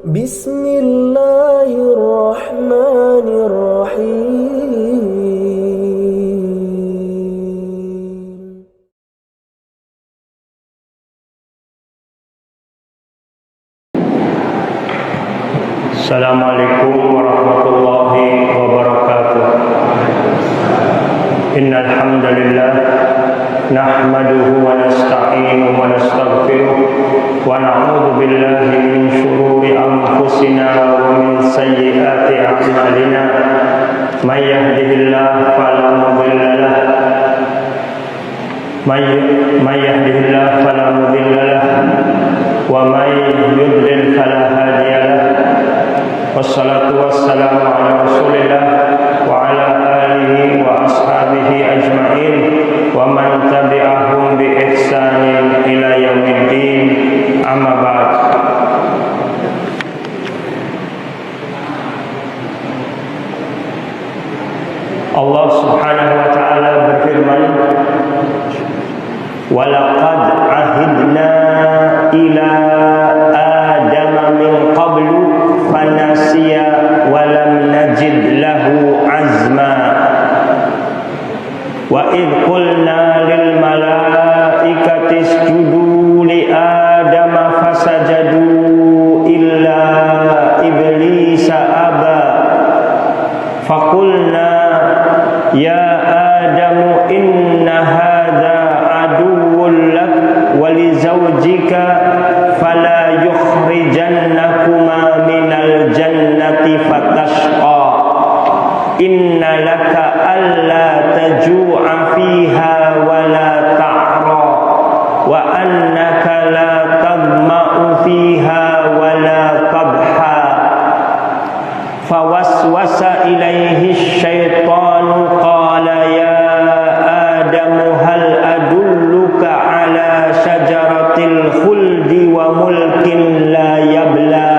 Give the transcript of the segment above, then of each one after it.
Bismillahirrahmanirrahim. Assalamualaikum warahmatullahi wabarakatuh. Innal hamdalillah nahmaduhu wa nasta'inuhu wa nastaghfiruh wa na'udzu billahi min shururi anfusina wa min sayyiati a'malina. May yahdihillahu fala mudilla lahu may yahdihillahu fala mudilla lahu wa may yudlil fala hadiya lahu. Wassalatu wassalamu ala rasulillah wa ala alihi wa ashabihi ajma'in wa man tabi'ahum bi ihsanin ila yaumiddin, amma ba'd. Allah subhanahu wa ta'ala berfirman, wa laqad ahidna ila adama min qablu fanasiya wa lam najid lahu azma wa idh qulna lil malaikati isjudu li adama fasajadu illa iblisa aba faqulna ya adamu inna hadha aduwwun lak wa li zawjika fala yukhrijannakuma minal jannati fatashqa inna laka alla taju'a fiha wa la ta'ra wa annaka la tadma'u fiha wa la tabha fawaswasa ilaihi syaitanu qala ya adamu hal adulluka ala syajaratil khuldi wa mulkin la yabla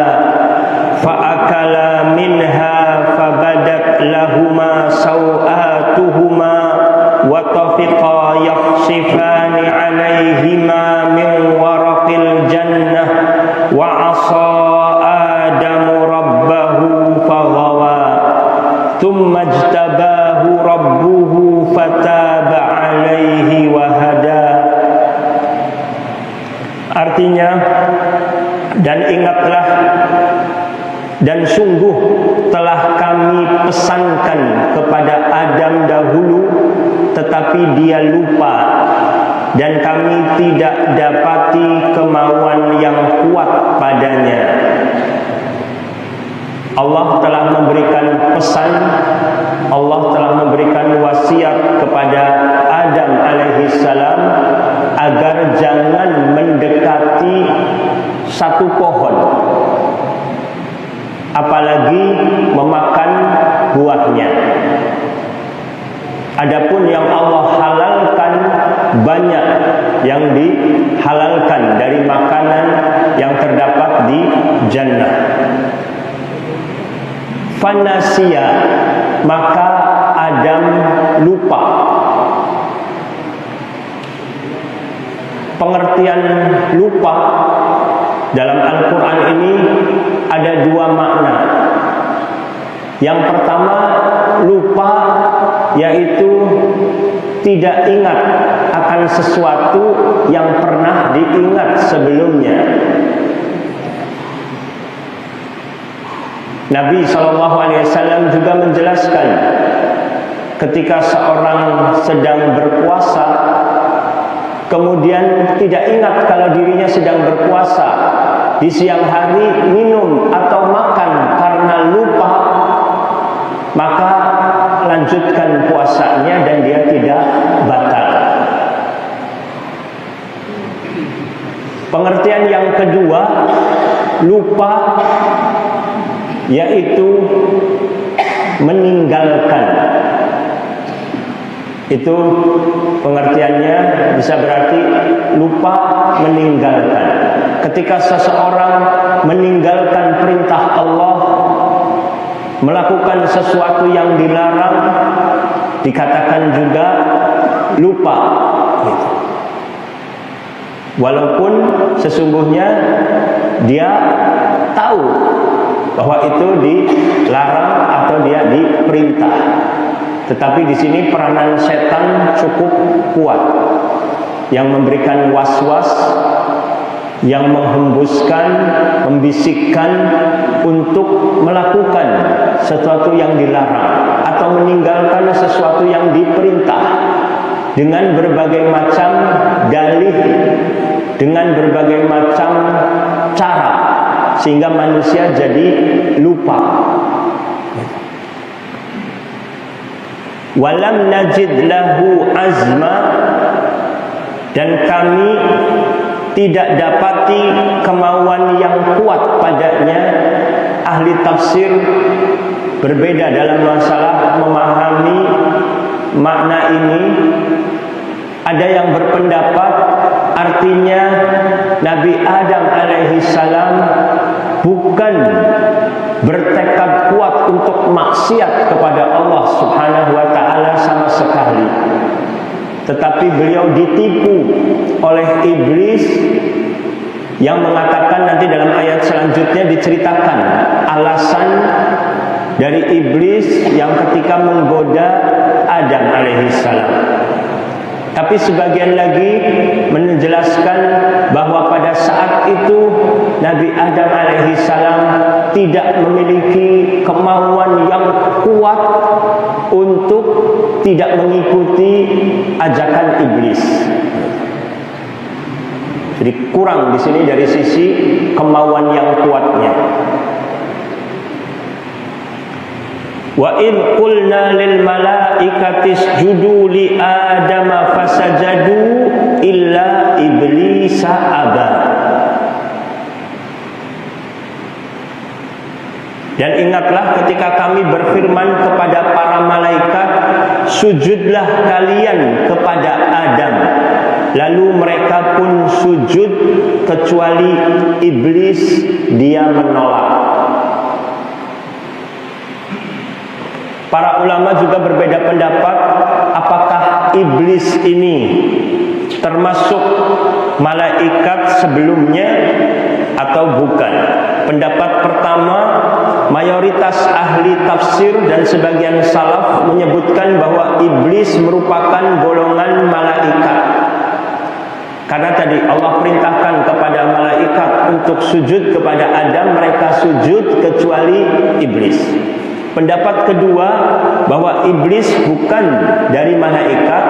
fa'akala minha fabadat lahuma sawatuhuma wa tafiqa yakhsifani alaihima min waraqil jannah wa asa adamu rabbahu faghawa thumma ijtabahu rabbuhu fataba alaihi wa hada. Artinya, dan ingatlah dan sungguh telah kami pesankan kepada Adam dahulu, tetapi dia lupa dan kami tidak dapati kemauan yang kuat padanya. Allah telah memberikan pesan, Allah telah memberikan wasiat kepada Adam alaihissalam agar jangan mendekati satu pohon, apalagi memakan buahnya. Adapun yang Allah halalkan, banyak yang dihalalkan dari makanan yang terdapat di jannah. Fanasiya, maka Adam lupa. Pengertian lupa dalam Al-Quran ini ada dua makna. Yang pertama, lupa yaitu tidak ingat akan sesuatu yang pernah diingat sebelumnya. Nabi SAW juga menjelaskan, ketika seorang sedang berpuasa kemudian tidak ingat kalau dirinya sedang berpuasa, di siang hari minum atau makan karena lupa, maka lanjutkan puasanya dan dia tidak batal. Pengertian yang kedua, lupa yaitu meninggalkan. Itu pengertiannya bisa berarti lupa meninggalkan. Ketika seseorang meninggalkan perintah Allah, melakukan sesuatu yang dilarang, dikatakan juga lupa gitu. Walaupun sesungguhnya dia tahu bahwa itu dilarang atau dia diperintah. Tetapi di sini peranan setan cukup kuat, yang memberikan was-was, yang menghembuskan, membisikkan untuk melakukan sesuatu yang dilarang atau meninggalkan sesuatu yang diperintah dengan berbagai macam dalih, dengan berbagai macam cara, sehingga manusia jadi lupa. Walam najid lahu azma, dan kami tidak dapati kemauan yang kuat padanya. Ahli tafsir berbeda dalam masalah memahami makna ini. Ada yang berpendapat artinya Nabi Adam alaihissalam bukan bertekad kuat untuk maksiat kepada Allah subhanahu wa ta'ala sama sekali, tetapi beliau ditipu oleh iblis yang mengatakan, nanti dalam ayat selanjutnya diceritakan alasan dari iblis yang ketika menggoda Adam alaihissalam. Tapi sebagian lagi menjelaskan bahwa pada saat itu Nabi Adam alaihissalam tidak memiliki kemauan yang kuat untuk tidak mengikuti ajakan iblis. Jadi kurang di sini dari sisi kemauan yang kuatnya. Wa id qulna lil malaikati isjudu li adama fasajadu illa iblisa aba. Dan ingatlah ketika kami berfirman kepada para malaikat, sujudlah kalian kepada Adam, lalu mereka pun sujud kecuali iblis, dia menolak. Para ulama juga berbeda pendapat, apakah iblis ini termasuk malaikat sebelumnya atau bukan. Pendapat pertama, mayoritas ahli tafsir dan sebagian salaf menyebutkan bahwa iblis merupakan golongan malaikat. Karena tadi Allah perintahkan kepada malaikat untuk sujud kepada Adam, mereka sujud kecuali iblis. Pendapat kedua, bahwa iblis bukan dari malaikat,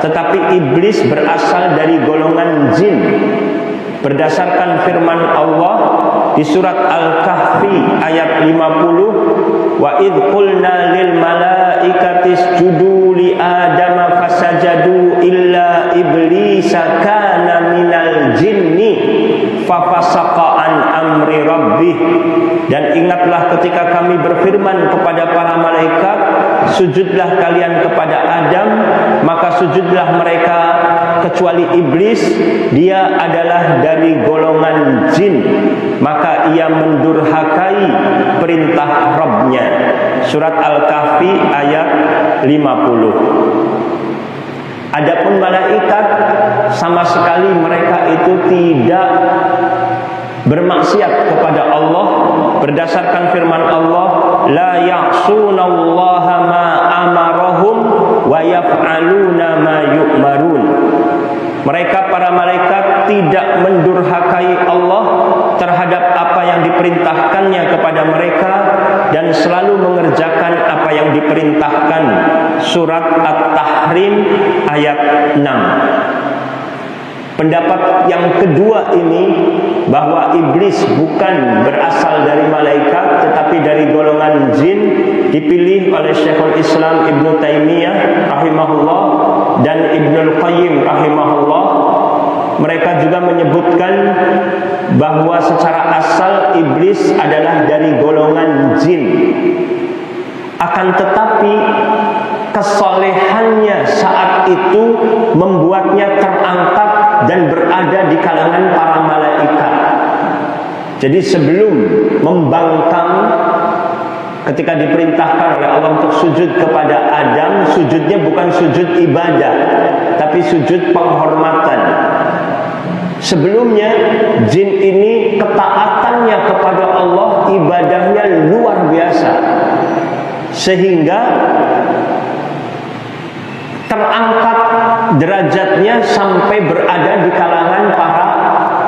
tetapi iblis berasal dari golongan jin. Berdasarkan firman Allah di surat Al-Kahfi ayat 50, wa id qulna lil malaikati isjudu li adama fasajadu illa iblisa kana minal jinni fafasaqa an amri rabbih. Dan ingatlah ketika kami berfirman kepada para malaikat, sujudlah kalian kepada Adam, maka sujudlah mereka kecuali iblis, dia adalah dari golongan jin, maka ia mendurhakai perintah Rabbnya. Surat Al-Kahfi ayat 50. Adapun malaikat, sama sekali mereka itu tidak bermaksiat kepada Allah. Berdasarkan firman Allah, la ya'sunallaha ma amarahum wa yaf'aluna ma yu'marun. Mereka para malaikat tidak mendurhakai Allah terhadap apa yang diperintahkannya kepada mereka dan selalu mengerjakan apa yang diperintahkan. Surat At-Tahrim ayat 6. Pendapat yang kedua ini, bahwa iblis bukan berasal dari malaikat tetapi dari golongan jin, dipilih oleh Syekhul Islam Ibnu Taimiyah rahimahullah dan Ibnul Qayyim rahimahullah. Mereka juga menyebutkan bahwa secara asal iblis adalah dari golongan jin. Akan tetapi kesolehannya saat itu membuatnya terangkat dan berada di kalangan para malaikat. Jadi sebelum membangkang, ketika diperintahkan oleh Allah untuk sujud kepada Adam, sujudnya bukan sujud ibadah, tapi sujud penghormatan. Sebelumnya jin ini ketaatannya kepada Allah, ibadahnya luar biasa, sehingga terangkat derajatnya sampai berada di kalangan para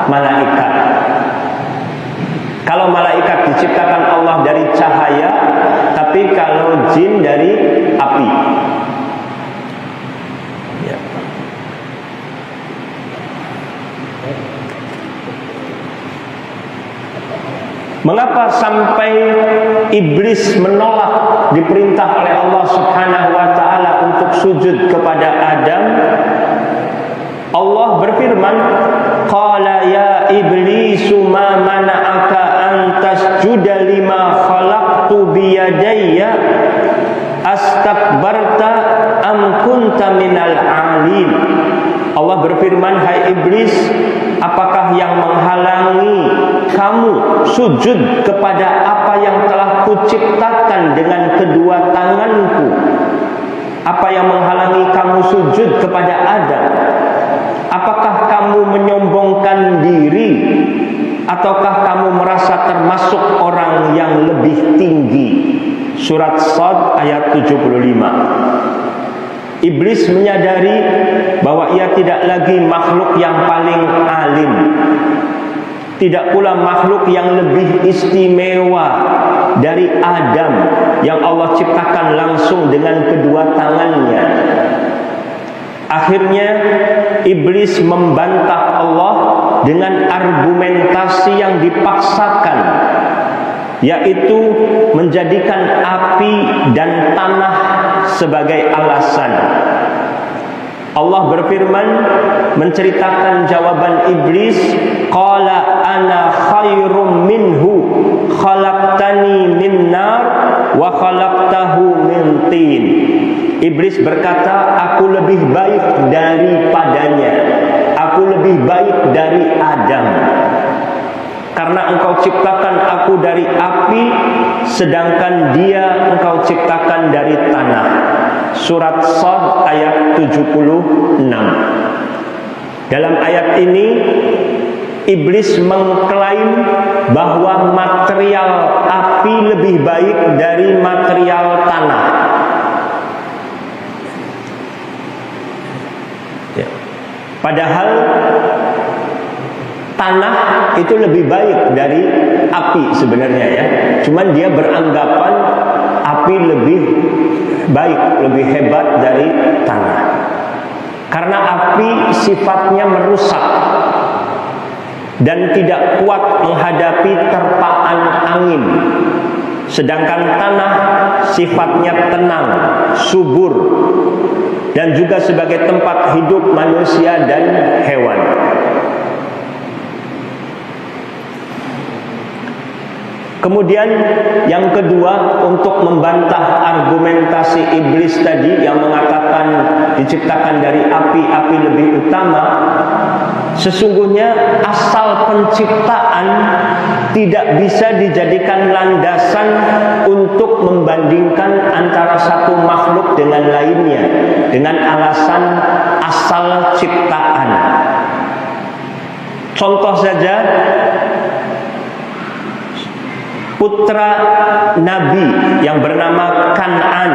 malaikat. Kalau malaikat diciptakan Allah dari cahaya, tapi kalau jin dari api. Ya. Mengapa sampai iblis menolak diperintah oleh Allah Subhanahu wa taala untuk sujud kepada Adam? Allah berfirman, "Qala ya iblisu ma mana'aka an tasjuda lima khalaqtu bi yadayya astakbarta am kunta minal 'alin." Allah berfirman, "Hai iblis, apakah yang menghalangi kamu sujud kepada apa yang telah kuciptakan dengan kedua tanganku? Apa yang menghalangi kamu sujud kepada Adam? Apakah kamu menyombongkan diri? Ataukah kamu merasa termasuk orang yang lebih tinggi?" Surat Shad ayat 75. Iblis menyadari bahwa ia tidak lagi makhluk yang paling alim, tidak pula makhluk yang lebih istimewa dari Adam yang Allah ciptakan langsung dengan kedua tangannya. Akhirnya iblis membantah Allah dengan argumentasi yang dipaksakan, yaitu menjadikan api dan tanah sebagai alasan. Allah berfirman menceritakan jawaban iblis, "Qala ana khairum minhu khalaqtani min nar wa khalaqtahu min tin." Iblis berkata, "Aku lebih baik daripadanya. Aku lebih baik dari Adam. Karena engkau ciptakan aku dari api, sedangkan dia engkau ciptakan dari tanah." Surat Shad ayat 76. Dalam ayat ini iblis mengklaim bahwa material api lebih baik dari material tanah. Ya. Padahal tanah itu lebih baik dari api sebenarnya ya. Cuman dia beranggapan api lebih baik, lebih hebat dari tanah. Karena api sifatnya merusak dan tidak kuat menghadapi terpaan angin. Sedangkan tanah sifatnya tenang, subur, dan juga sebagai tempat hidup manusia dan hewan. Kemudian yang kedua, untuk membantah argumentasi iblis tadi yang mengatakan diciptakan dari api, api lebih utama. Sesungguhnya asal penciptaan tidak bisa dijadikan landasan untuk membandingkan antara satu makhluk dengan lainnya dengan alasan asal ciptaan. Contoh saja, putra Nabi yang bernama Kan'an,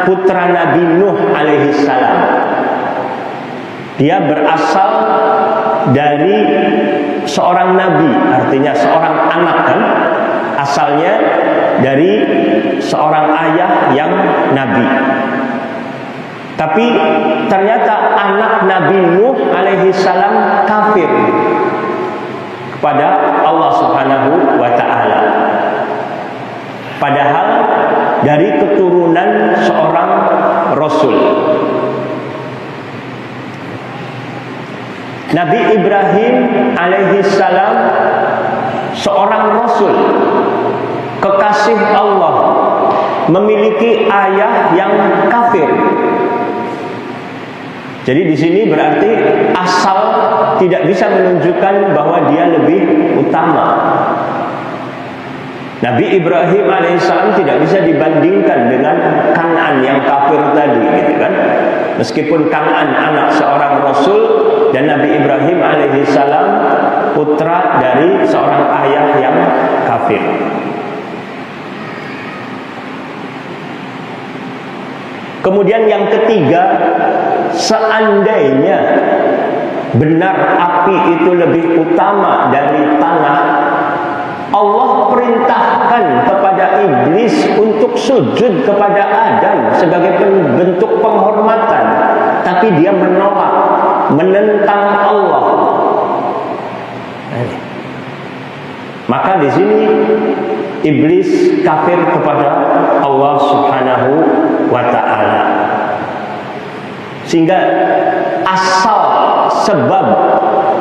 putra Nabi Nuh alaihi salam. Dia berasal dari seorang nabi, artinya seorang anak kan, asalnya dari seorang ayah yang nabi. Tapi ternyata anak Nabi Nuh alaihi salam kafir kepada Allah Subhanahu wa taala. Padahal dari keturunan seorang rasul. Nabi Ibrahim alaihi salam seorang rasul, kekasih Allah, memiliki ayah yang kafir. Jadi di sini berarti asal tidak bisa menunjukkan bahwa dia lebih utama. Nabi Ibrahim alaihissalam tidak bisa dibandingkan dengan Kan'an yang kafir tadi, gitu kan? Meskipun Kan'an anak seorang Rasul dan Nabi Ibrahim alaihissalam putra dari seorang ayah yang kafir. Kemudian yang ketiga, seandainya benar api itu lebih utama dari tanah, Allah perintahkan kepada iblis untuk sujud kepada Adam sebagai bentuk penghormatan, tapi dia menolak, menentang Allah. Maka di sini iblis kafir kepada Allah Subhanahu wa ta'ala. Sehingga asal sebab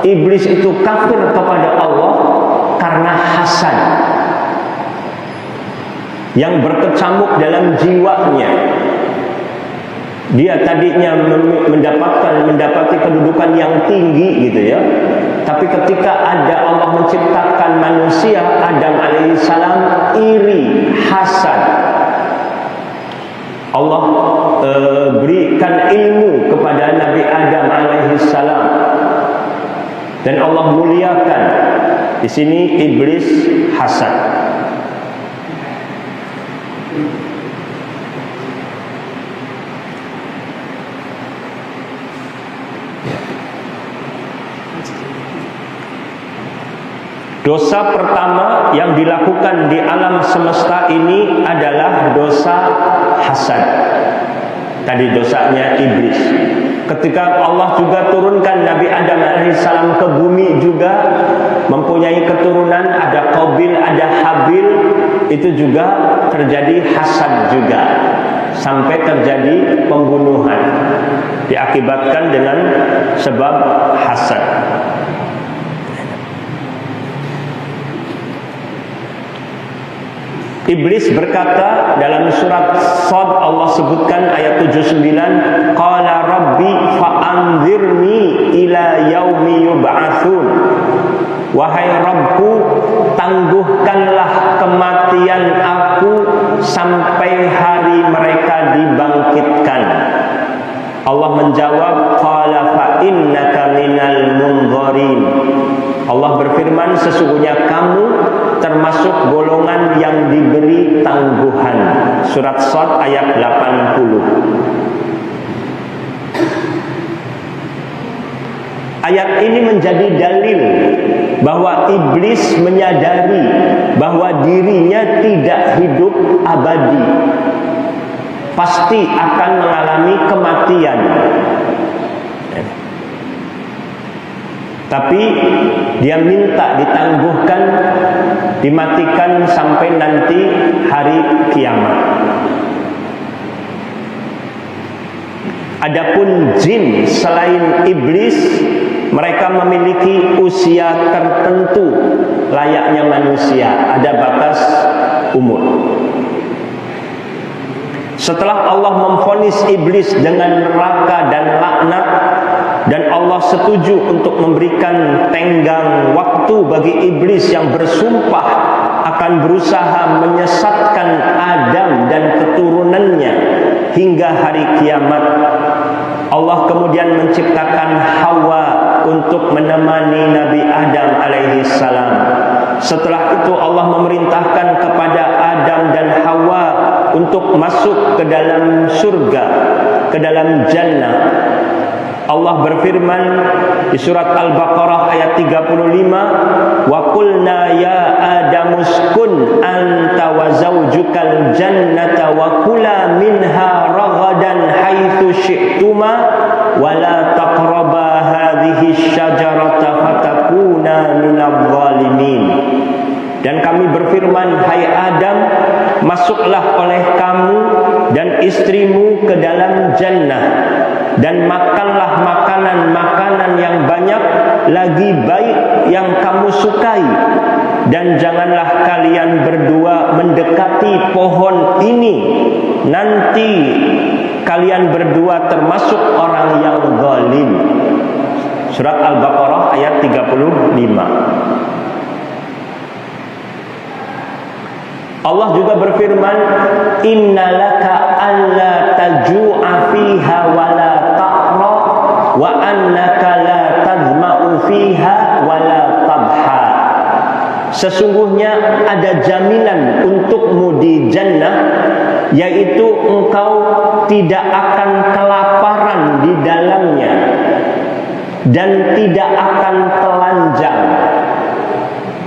iblis itu kafir kepada Allah karena hasad yang berkecamuk dalam jiwanya. Dia tadinya mendapati kedudukan yang tinggi gitu ya. Tapi ketika ada Allah menciptakan manusia, Adam alaihissalam iri, hasad. Allah berikan ilmu kepada Nabi Adam alaihissalam dan Allah muliakan. Di sini iblis hasad. Dosa pertama yang dilakukan di alam semesta ini adalah dosa hasad. Tadi dosanya iblis. Ketika Allah juga turunkan Nabi Adam alaihissalam ke bumi juga mempunyai keturunan, ada Qabil, ada Habil, itu juga terjadi hasad juga. Sampai terjadi pembunuhan. Diakibatkan dengan sebab hasad. Iblis berkata dalam surat Shad, Allah sebutkan ayat 79, qala rabbi fa'anzirni ila yaumi yub'atsun. Wahai Rabbku, tangguhkanlah kematian aku sampai hari mereka dibangkitkan. Allah menjawab, qala fa innaka minal munzirin. Allah berfirman, sesungguhnya kamu termasuk golongan yang diberi tangguhan. Surat Shad ayat 80. Ayat ini menjadi dalil bahwa iblis menyadari bahwa dirinya tidak hidup abadi, pasti akan mengalami kematian. Tapi dia minta ditangguhkan, dimatikan sampai nanti hari kiamat. Adapun jin selain iblis, mereka memiliki usia tertentu layaknya manusia, ada batas umur. Setelah Allah memvonis iblis dengan neraka dan laknat, dan Allah setuju untuk memberikan tenggang waktu bagi iblis yang bersumpah akan berusaha menyesatkan Adam dan keturunannya hingga hari kiamat, Allah kemudian menciptakan Hawa untuk menemani Nabi Adam alaihissalam. Setelah itu Allah memerintahkan kepada Adam dan Hawa untuk masuk ke dalam surga, ke dalam jannah. Allah berfirman di surat Al-Baqarah ayat 35, wa qulna ya Adam uskun anta wa zawjukal jannata wa kula minha ragadan haitsu syi'tuma wa la taqraba hadhihi syajarata fatakuna minadh dhalimin. Dan kami berfirman, hai Adam, masuklah oleh kamu dan istrimu ke dalam jannah, dan makanlah makanan-makanan yang banyak lagi baik yang kamu sukai, dan janganlah kalian berdua mendekati pohon ini, nanti kalian berdua termasuk orang yang zalim. Surat Al-Baqarah ayat 35. Allah juga berfirman, innalaka alla taju'a fiha wa la ta'ra wa annaka la tadma'u fiha wa la tabha. Sesungguhnya ada jaminan untukmu di jannah, yaitu engkau tidak akan kelaparan di dalamnya dan tidak akan telanjang.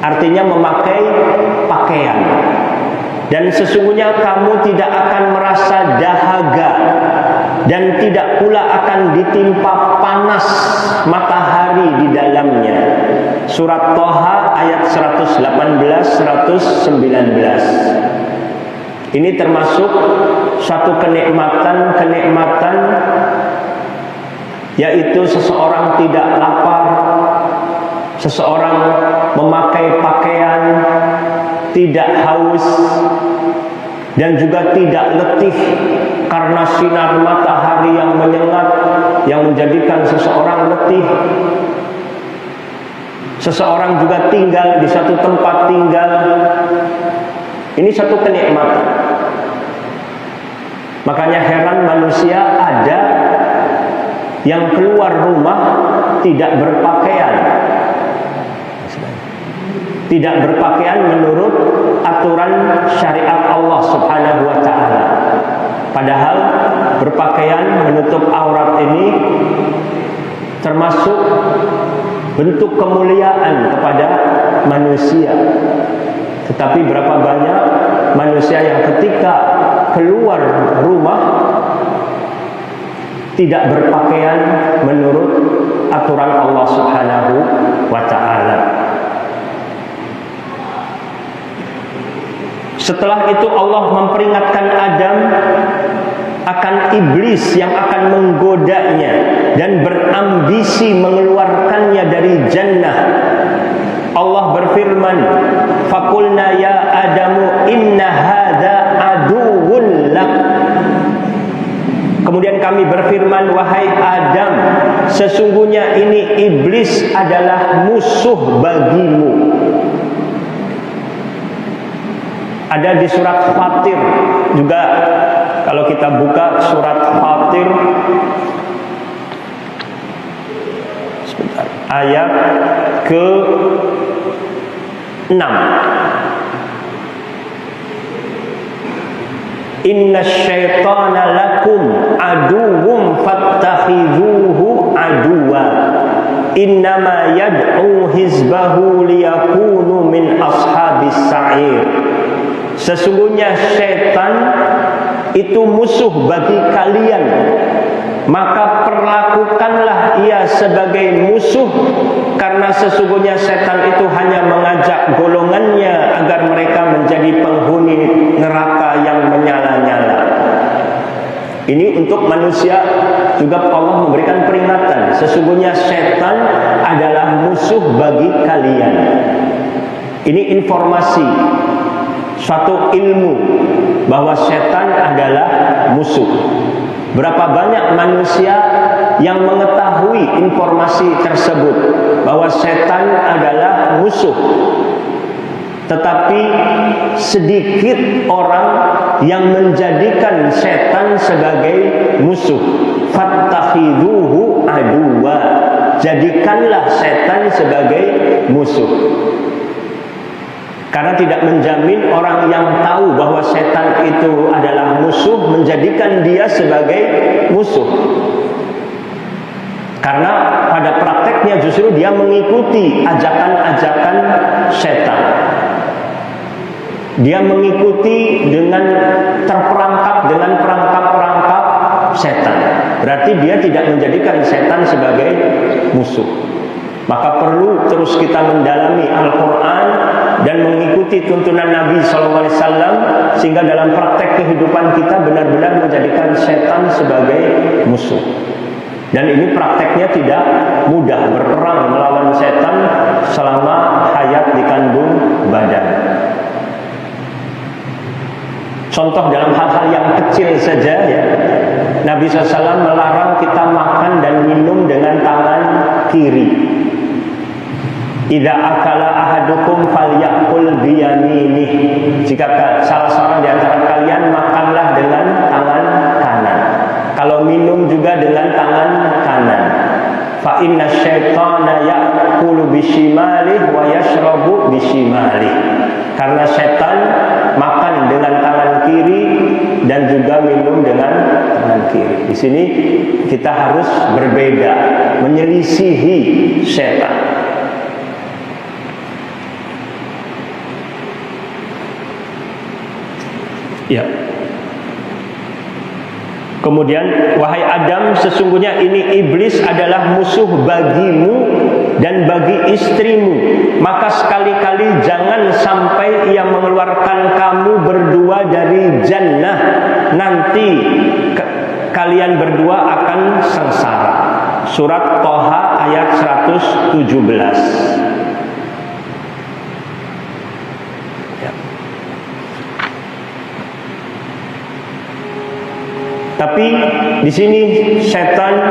Artinya memakai pakaian. Dan sesungguhnya kamu tidak akan merasa dahaga dan tidak pula akan ditimpa panas matahari di dalamnya. Surat Thaha ayat 118, 119. Ini termasuk suatu kenikmatan, yaitu seseorang tidak lapar, seseorang memakai pakaian, tidak haus, dan juga tidak letih karena sinar matahari yang menyengat yang menjadikan seseorang letih. Seseorang juga tinggal di satu tempat tinggal. Ini satu kenikmatan. Makanya heran manusia ada yang keluar rumah tidak berpakaian. Tidak berpakaian menurut aturan syariat Allah Subhanahu wa ta'ala. Padahal berpakaian menutup aurat ini termasuk bentuk kemuliaan kepada manusia. Tetapi berapa banyak manusia yang ketika keluar rumah tidak berpakaian menurut aturan Allah Subhanahu wa ta'ala. Setelah itu Allah memperingatkan Adam akan iblis yang akan menggodanya dan berambisi mengeluarkannya dari jannah. Allah berfirman, "Faqulna ya Adamu inna hadza aduwwun lak." Kemudian kami berfirman, "Wahai Adam, sesungguhnya ini iblis adalah musuh bagimu." Ada di surat Fatir juga. Kalau kita buka surat Fatir sebentar, ayat ke-6. Inna syaitana lakum aduwwum fattakhidhuhu aduwa innama yad'u hizbahu liyakunu min ashabis sa'ir. Sesungguhnya syaitan itu musuh bagi kalian, maka perlakukanlah ia sebagai musuh, karena sesungguhnya setan itu hanya mengajak golongannya agar mereka menjadi penghuni neraka yang menyala-nyala. Ini untuk manusia juga Allah memberikan peringatan, sesungguhnya setan adalah musuh bagi kalian. Ini informasi, suatu ilmu bahwa setan adalah musuh. Berapa banyak manusia yang mengetahui informasi tersebut bahwa setan adalah musuh, tetapi sedikit orang yang menjadikan setan sebagai musuh. Fattakhidhuhu aduwa, jadikanlah setan sebagai musuh. Karena tidak menjamin orang yang tahu bahwa setan itu adalah musuh menjadikan dia sebagai musuh. Karena pada prakteknya justru dia mengikuti ajakan-ajakan setan. Dia mengikuti dengan terperangkap dengan perangkap-perangkap setan. Berarti dia tidak menjadikan setan sebagai musuh. Maka perlu terus kita mendalami Al-Quran dan mengikuti tuntunan Nabi SAW, sehingga dalam praktek kehidupan kita benar-benar menjadikan setan sebagai musuh. Dan ini prakteknya tidak mudah, berperang melawan setan selama hayat di kandung badan. Contoh dalam hal-hal yang kecil saja ya, Nabi SAW melarang kita makan dan minum dengan tangan kiri. Idza akala ahadukum falyakul biyaminih. Jika salah seorang di antara kalian makanlah dengan tangan kanan. Kalau minum juga dengan tangan fa inna syaitana ya'kulu bishimalih wa yashrabu bishimalih. Karena setan makan dengan tangan kiri dan juga minum dengan tangan kiri. Di sini kita harus berbeda, menyelisihi setan. Ya. Kemudian, wahai Adam, sesungguhnya ini iblis adalah musuh bagimu dan bagi istrimu. Maka sekali-kali jangan sampai ia mengeluarkan kamu berdua dari jannah. Nanti kalian berdua akan sengsara. Surat Toha ayat 117. Tapi di sini setan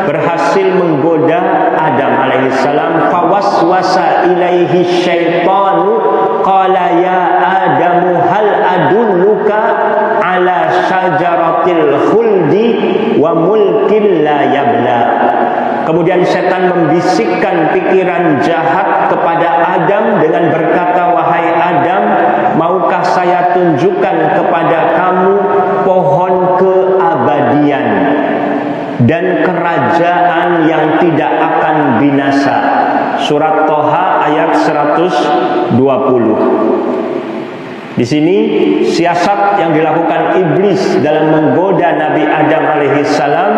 berhasil menggoda Adam alaihissalam. Fawaswasa ilaihi syaitanu qala ya Adamu hal adulluka ala syajaratil khuldi wa mulkin la yabla. Kemudian setan membisikkan pikiran jahat kepada Adam dengan berkata, wahai Adam, maukah saya tunjukkan kepada kamu pohon keabadian dan kerajaan yang tidak akan binasa. Surat Toha ayat 120. Di sini siasat yang dilakukan iblis dalam menggoda Nabi Adam alaihissalam.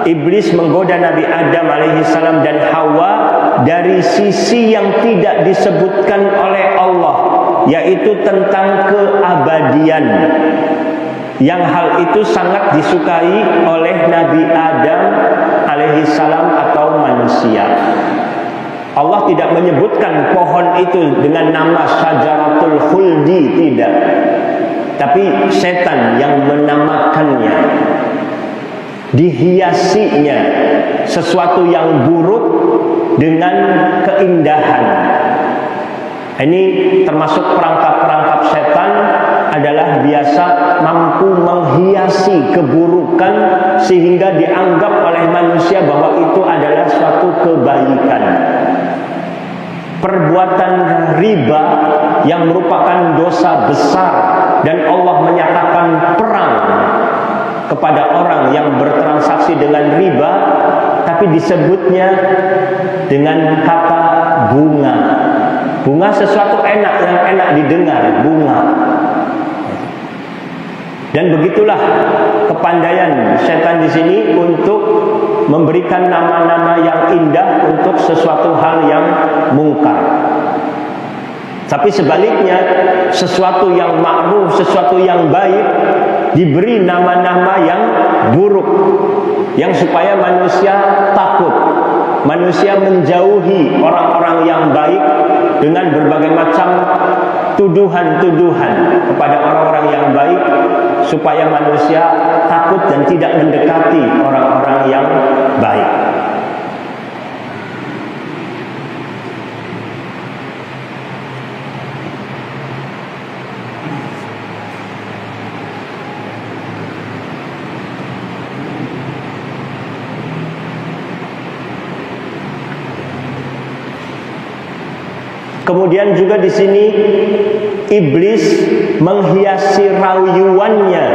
Iblis menggoda Nabi Adam alaihissalam dan Hawa dari sisi yang tidak disebutkan oleh Allah, yaitu tentang keabadian. Yang hal itu sangat disukai oleh Nabi Adam alaihissalam atau manusia. Allah tidak menyebutkan pohon itu dengan nama Syajaratul Khuldi, tidak. Tapi setan yang menamakannya, dihiasinya sesuatu yang buruk dengan keindahan. Ini termasuk perangkap-perangkap setan adalah biasa mampu menghiasi keburukan sehingga dianggap oleh manusia bahwa itu adalah suatu kebaikan. Perbuatan riba yang merupakan dosa besar dan Allah menyatakan perang kepada orang yang bertransaksi dengan riba, tapi disebutnya dengan kata bunga. Bunga sesuatu enak, yang enak didengar, bunga. Dan begitulah kepandaian setan di sini untuk memberikan nama-nama yang indah untuk sesuatu hal yang mungkar. Tapi sebaliknya, sesuatu yang ma'ruf, sesuatu yang baik diberi nama-nama yang buruk, yang supaya manusia takut, manusia menjauhi orang-orang yang baik dengan berbagai macam tuduhan-tuduhan kepada orang-orang yang baik, supaya manusia takut dan tidak mendekati orang-orang yang baik. Kemudian juga di sini iblis menghiasi rayuannya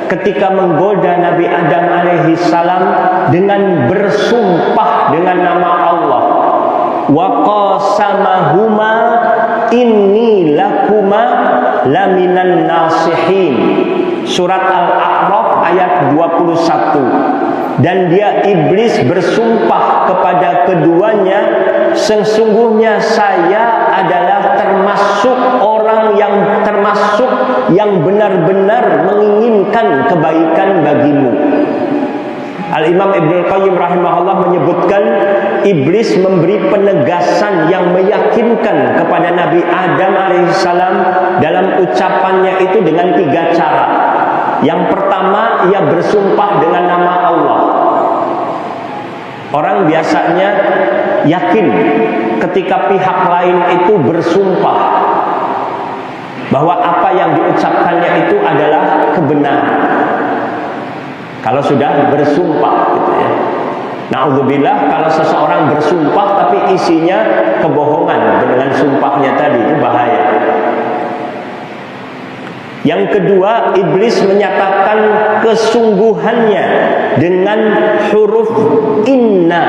ketika menggoda Nabi Adam alaihissalam dengan bersumpah dengan nama Allah. Wa qasamahuma inni lakuma laminan nasihin. Surat Al-A'raf ayat 21. Dan dia iblis bersumpah kepada keduanya, sesungguhnya saya adalah termasuk orang yang benar-benar menginginkan kebaikan bagimu. Al-Imam Ibnu Qayyim rahimahullah menyebutkan iblis memberi penegasan yang meyakinkan kepada Nabi Adam alaihissalam dalam ucapannya itu dengan 3 cara. Yang pertama, ia bersumpah dengan nama Allah. Orang biasanya yakin ketika pihak lain itu bersumpah bahwa apa yang diucapkannya itu adalah kebenaran. Kalau sudah bersumpah gitu ya. Na'udzubillah, kalau seseorang bersumpah tapi isinya kebohongan dengan sumpahnya tadi, itu bahaya. Yang kedua, iblis menyatakan kesungguhannya dengan huruf inna.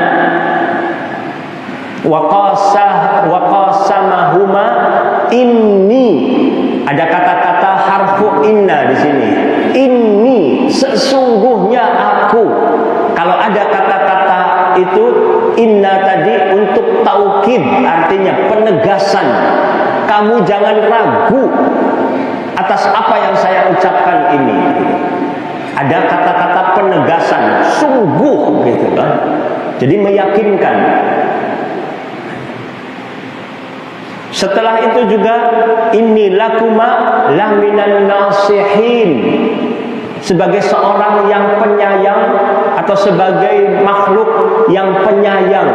Wa qasamahuma inni. Ada kata-kata harfu inna di sini. Inni, sesungguhnya aku. Kalau ada kata-kata itu inna tadi untuk taukid, artinya penegasan. Kamu jangan ragu atas apa yang saya ucapkan ini. Ada kata-kata penegasan, sungguh gitu kan. Jadi meyakinkan. Setelah itu juga inni lakuma laminan nasihin. Sebagai seorang yang penyayang atau sebagai makhluk yang penyayang,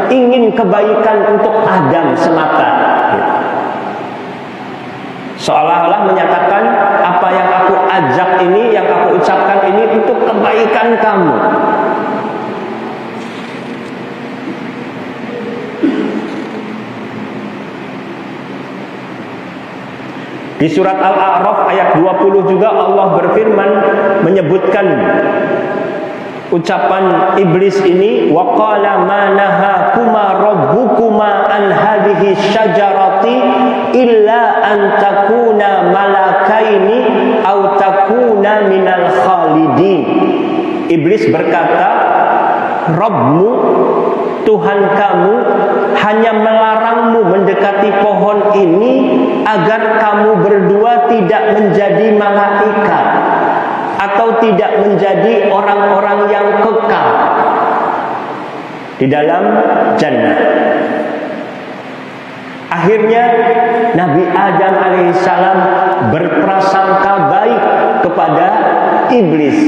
ingin kebaikan untuk Adam semata. Seolah-olah menyatakan apa yang aku ajak ini, yang aku ucapkan ini untuk kebaikan kamu. Di surat Al-A'raf ayat 20 juga Allah berfirman menyebutkan ucapan iblis ini, wa qala ma nahakuma rabbukuma an hadhihi syajarati illa an takuna malakaini aw takuna minal khalidin. Iblis berkata, Rabbmu, Tuhan kamu hanya melarangmu mendekati pohon ini agar kamu berdua tidak menjadi malaikat atau tidak menjadi orang-orang yang kekal di dalam jannah. Akhirnya Nabi Adam alaihissalam berprasangka baik kepada iblis.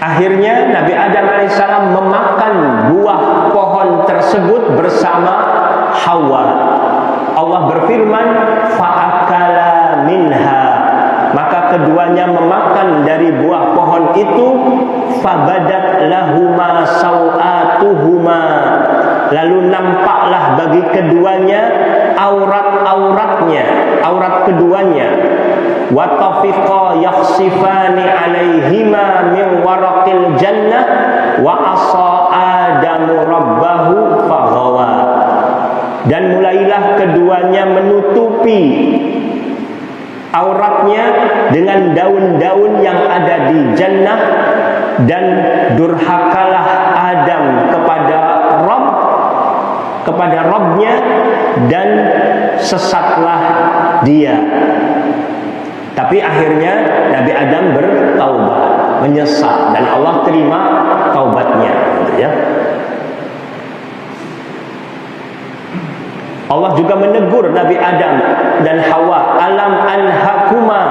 Akhirnya Nabi Adam alaihissalam memakan buah pohon tersebut bersama Hawa. Allah berfirman, fa'akala minha. Maka keduanya memakan dari buah pohon itu, fabadat lahuma sawatuhuma. Lalu nampaklah bagi keduanya aurat-auratnya, aurat keduanya. Wa tafiqa yakhsifani alaihima min waraqil jannah wa asa adamu rabbahu faghawa. Dan mulailah keduanya menutupi auratnya dengan daun-daun yang ada di jannah, dan durhakalah Adam kepada Rabbnya, dan sesatlah dia. Tapi akhirnya Nabi Adam bertaubat, menyesal, dan Allah terima taubatnya, gitu ya. Allah juga menegur Nabi Adam dan Hawa, alam anhakuma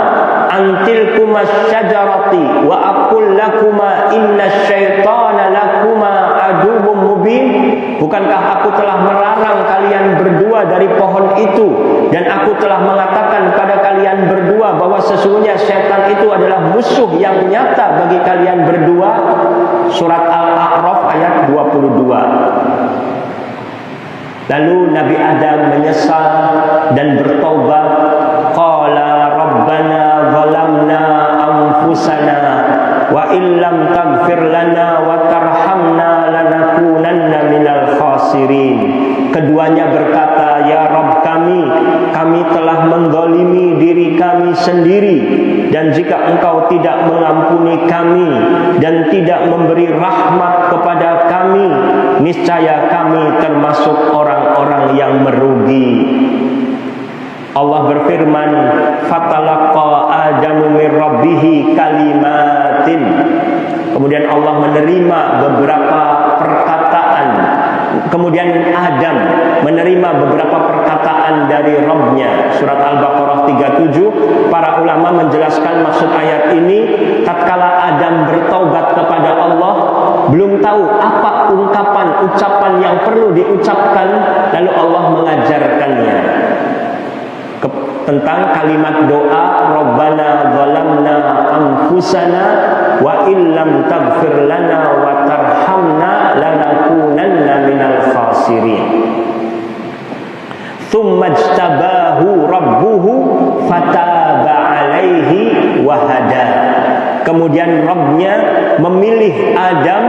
antilkuma syajarati wa aqul lakuma inna syaitana lakuma aduwwum mubin. Bukankah aku telah melarang kalian berdua dari pohon itu, dan aku telah mengatakan pada kalian berdua bahwa sesungguhnya syaitan itu adalah musuh yang nyata bagi kalian berdua. Surat Al-A'raf ayat 22. Lalu Nabi Adam menyesal dan bertaubat. Qala rabbana zalamna anfusana wa illam taghfir lana wa tarhamna lanakunanna minal khasirin. Keduanya berkata, ya Rabb kami telah menzalimi diri kami sendiri, dan jika Engkau tidak mengampuni kami dan tidak memberi rahmat kepada kami, niscaya kami termasuk orang-orang yang merugi. Allah berfirman, fatalaqa Adamu min rabbihi kalimatin. Kemudian Allah menerima beberapa perkataan. Kemudian Adam menerima beberapa perkataan dari Rabb-Nya. Surat Al-Baqarah 37. Para ulama menjelaskan maksud ayat ini, tatkala Adam bertaubat kepada Allah, belum tahu apa ucapan yang perlu diucapkan, lalu Allah mengajarkannya tentang kalimat doa Rabbana zalamna anfusana wa illam taghfir lana wa tarhamna lanakunanna minal khasirin. Tsumma ijtabahu rabbuhu fataba alaihi wa hada. Kemudian Rabb-Nya memilih Adam,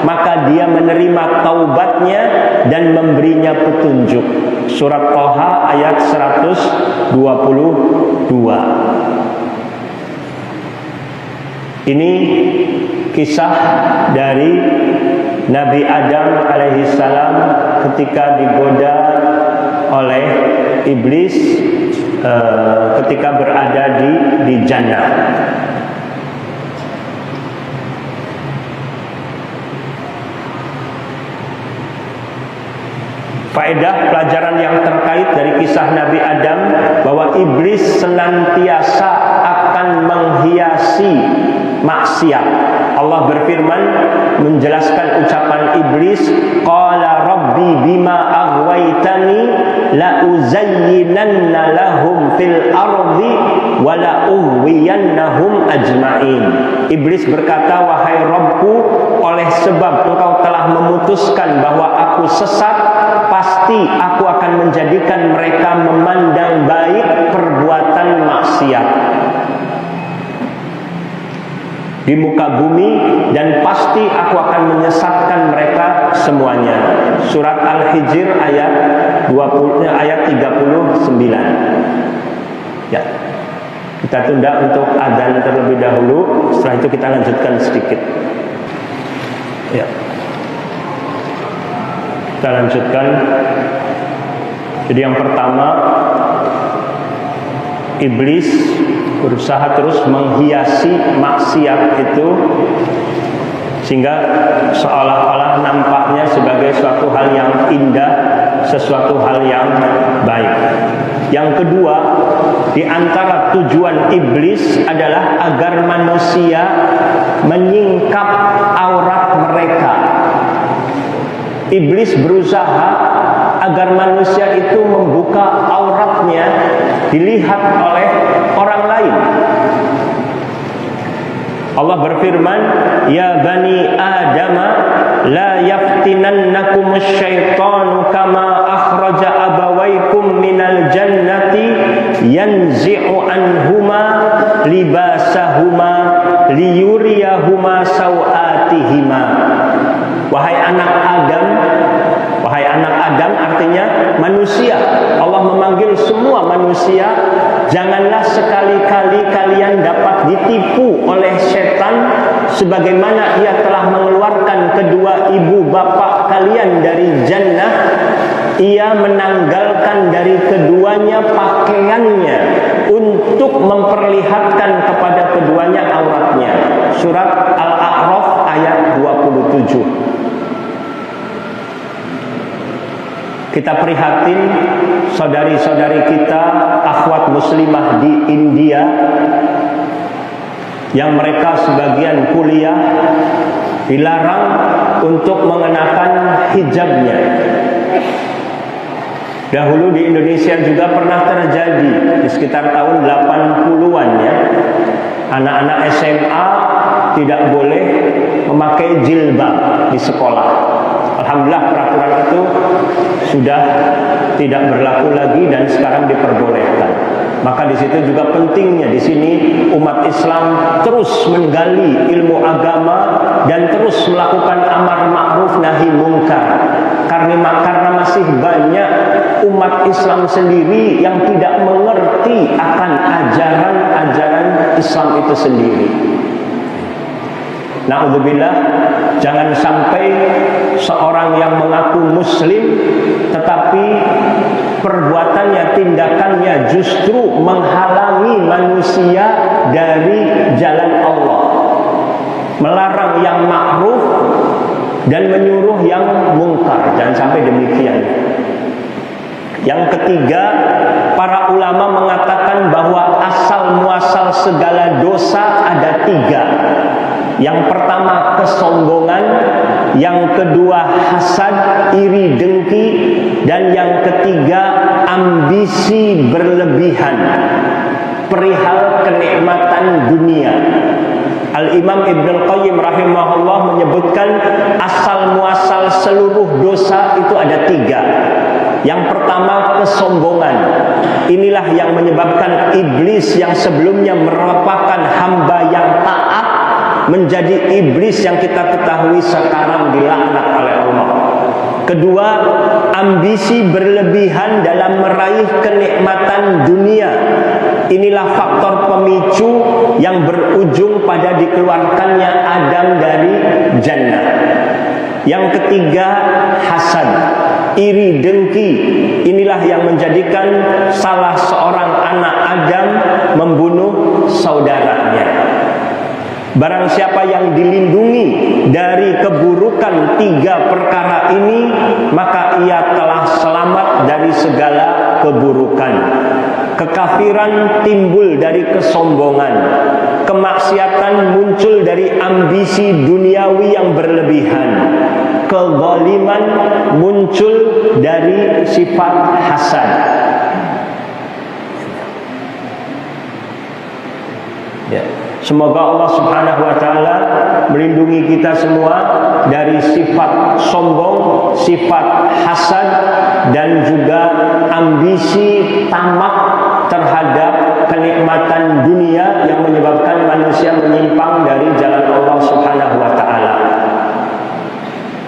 maka dia menerima taubatnya dan memberinya petunjuk. Surat Thaha ayat 122. Ini kisah dari Nabi Adam alaihissalam ketika digoda oleh iblis ketika berada di jannah. Faedah pelajaran yang terkait dari kisah Nabi Adam bahwa iblis senantiasa akan menghiasi maksiat. Allah berfirman menjelaskan ucapan iblis, qala rabbi bima aghwaytani la uzayyinanna lahum fil ardi wa la ughwiyannahum ajma'in. Iblis berkata, wahai Rabbku, oleh sebab engkau telah memutuskan bahwa aku sesat, pasti aku akan menjadikan mereka memandang baik perbuatan maksiat di muka bumi, dan pasti aku akan menyesatkan mereka semuanya. Surat Al-Hijr ayat 39. Ya. Kita tunda untuk adzan terlebih dahulu, setelah itu kita lanjutkan sedikit. Ya. Kita lanjutkan. Jadi yang pertama, iblis berusaha terus menghiasi maksiat itu sehingga seolah-olah nampaknya sebagai suatu hal yang indah, sesuatu hal yang baik. Yang kedua, di antara tujuan iblis adalah agar manusia menyingkap aurat mereka. Iblis berusaha agar manusia itu membuka auratnya dilihat oleh orang lain. Allah berfirman, ya bani Adam la yaftinannakumus syaitanu kama akhraja abawaykum minal jannati yanzi'u anhuma libasahuma liyuriyahuma sawatihima. Wahai anak Adam artinya manusia. Allah memanggil semua manusia, janganlah sekali-kali kalian dapat ditipu oleh setan sebagaimana ia telah mengeluarkan kedua ibu bapak kalian dari jannah. Ia menanggalkan dari keduanya pakaiannya untuk memperlihatkan kepada keduanya auratnya. Surat Al-A'raf ayat 27. Kita prihatin saudari-saudari kita, akhwat muslimah di India, yang mereka sebagian kuliah dilarang untuk mengenakan hijabnya. Dahulu di Indonesia juga pernah terjadi di sekitar tahun 80-an ya. Anak-anak SMA tidak boleh memakai jilbab di sekolah. Alhamdulillah peraturan itu sudah tidak berlaku lagi dan sekarang diperbolehkan. Maka di situ juga pentingnya di sini umat Islam terus menggali ilmu agama dan terus melakukan amar ma'ruf nahi mungkar. Karena masih banyak umat Islam sendiri yang tidak mengerti akan ajaran-ajaran Islam itu sendiri. Na'udzubillah, jangan sampai seorang yang mengaku muslim tetapi perbuatannya, tindakannya justru menghalangi manusia dari jalan Allah, melarang yang ma'ruf dan menyuruh yang mungkar. Jangan sampai demikian. Yang ketiga, para ulama mengatakan bahwa asal muasal segala dosa ada 3. Yang pertama kesombongan, yang kedua hasad, iri dengki, dan yang ketiga ambisi berlebihan. perihal kenikmatan dunia. Al-Imam Ibnul Qayyim rahimahullah menyebutkan asal muasal seluruh dosa itu ada 3. Yang pertama, kesombongan. Inilah yang menyebabkan iblis yang sebelumnya merupakan hamba yang taat menjadi iblis yang kita ketahui sekarang dilaknat oleh Allah. Kedua, ambisi berlebihan dalam meraih kenikmatan dunia. Inilah faktor pemicu yang berujung pada dikeluarkannya Adam dari jannah. Yang ketiga, hasad, iri dengki. Inilah yang menjadikan salah seorang anak Adam membunuh saudaranya. Barang siapa yang dilindungi dari keburukan 3 perkara ini, maka ia telah selamat dari segala keburukan. Kekafiran timbul dari kesombongan. Kemaksiatan muncul dari ambisi duniawi yang berlebihan. Kezaliman muncul dari sifat hasad. Ya. Semoga Allah Subhanahu wa taala melindungi kita semua dari sifat sombong, sifat hasad, dan juga ambisi tamak terhadap kenikmatan dunia yang menyebabkan manusia menyimpang dari jalan Allah Subhanahu wa taala.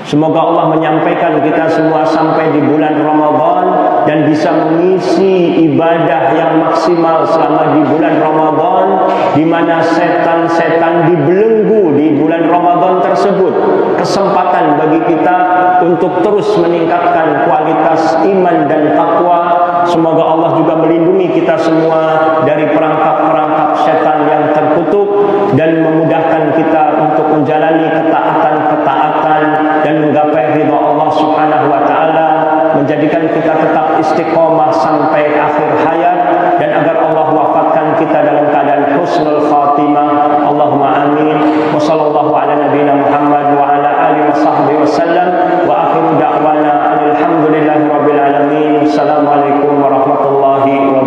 Semoga Allah menyampaikan kita semua sampai di bulan Ramadan dan bisa mengisi ibadah yang maksimal selama di bulan Ramadan, di mana setan-setan dibelenggu di bulan Ramadan tersebut. Kesempatan bagi kita untuk terus meningkatkan kualitas iman dan takwa. Semoga Allah juga melindungi kita semua dari perangkap-perangkap setan yang terkutuk dan memudahkan kita untuk menjalani ketaatan-ketaatan dan menggapai ridha Allah Subhanahu wa taala, menjadikan kita tetap istiqomah sampai akhir hayat, dan agar Allah wafatkan kita dalam keadaan husnul khatimah. Allahumma amin. Wa sallallahu ala nabiyyina Muhammad wa ala alihi wa sahbihi wasallam, wa akhiru da'wana alhamdulillahi rabbil alamin. Assalamualaikum warahmatullahi wabarakatuh.